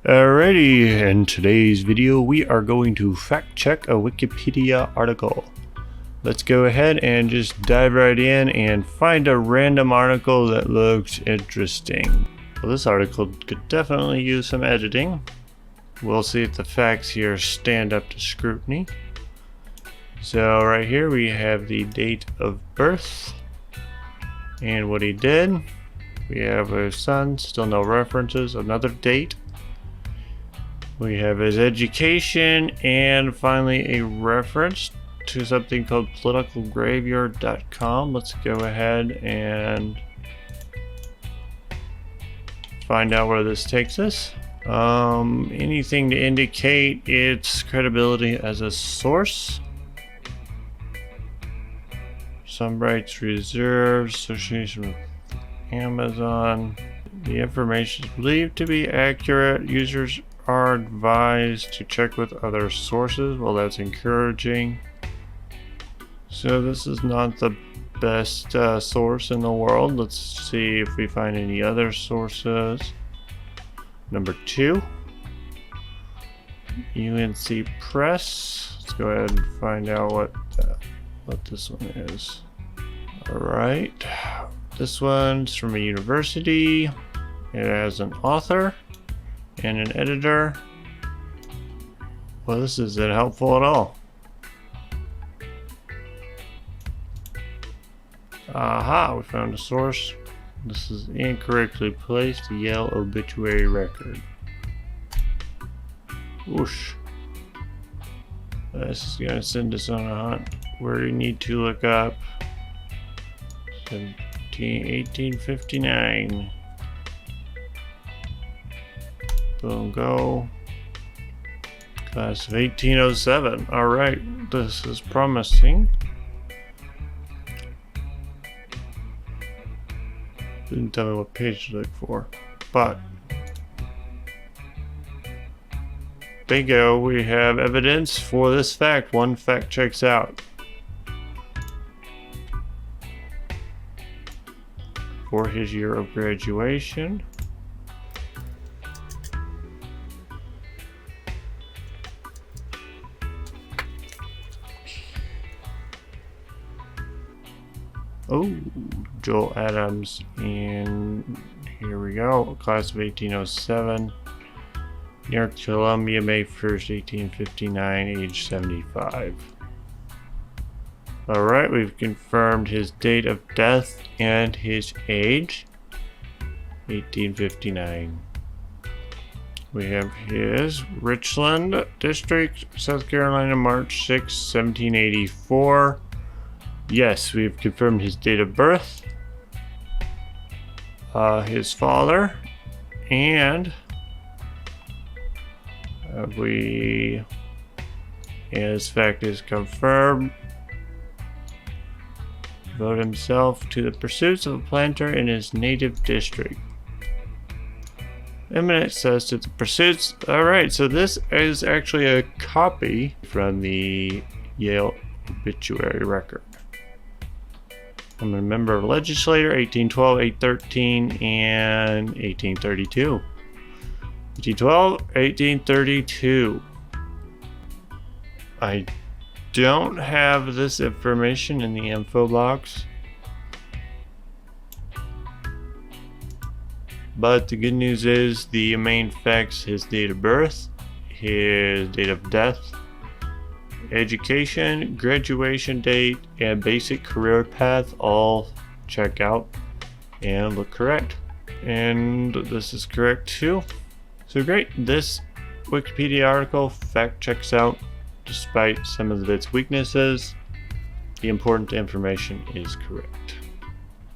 Alrighty, in today's video we are going to fact check a Wikipedia article. Let's go ahead and just dive right in and find a random article that looks interesting. Well, this article could definitely use some editing. We'll see if the facts here stand up to scrutiny. So right here we have the date of birth and what he did. We have his son, still no references, another date. We have his education, and finally a reference to something called politicalgraveyard.com. Let's go ahead and find out where this takes us. Anything to indicate its credibility as a source. Some rights reserved, association with Amazon. The information is believed to be accurate. Users are advised to check with other sources. Well, that's encouraging. So this is not the best source in the world. Let's see if we find any other sources. Number 2, UNC Press. Let's go ahead and find out what this one is. All right, this one's from a university. It has an author and an editor. Well, this isn't helpful at all. Aha, we found a source. This is incorrectly placed. Yale obituary record. Whoosh. This is gonna send us on a hunt where we need to look up 1859. Boom, go. Class of 1807. Alright, this is promising. Didn't tell me what page to look for, but bingo, we have evidence for this fact. One fact checks out. For his year of graduation. Oh, Joel Adams, and here we go, class of 1807, New York, Columbia, May 1st, 1859, age 75. Alright, we've confirmed his date of death and his age, 1859. We have his Richland District, South Carolina, March 6, 1784. Yes, we've confirmed his date of birth, his father, and his fact is confirmed. Devote himself to the pursuits of a planter in his native district. Eminent says to the pursuits. Alright, so this is actually a copy from the Yale obituary record. I'm a member of a legislature, 1812, 1813, and 1832. 1812, 1832. I don't have this information in the info box. But the good news is the main facts: his date of birth, his date of death, education, graduation date, and basic career path all check out and look correct. And this is correct too. So great, this Wikipedia article fact checks out despite some of its weaknesses. The important information is correct.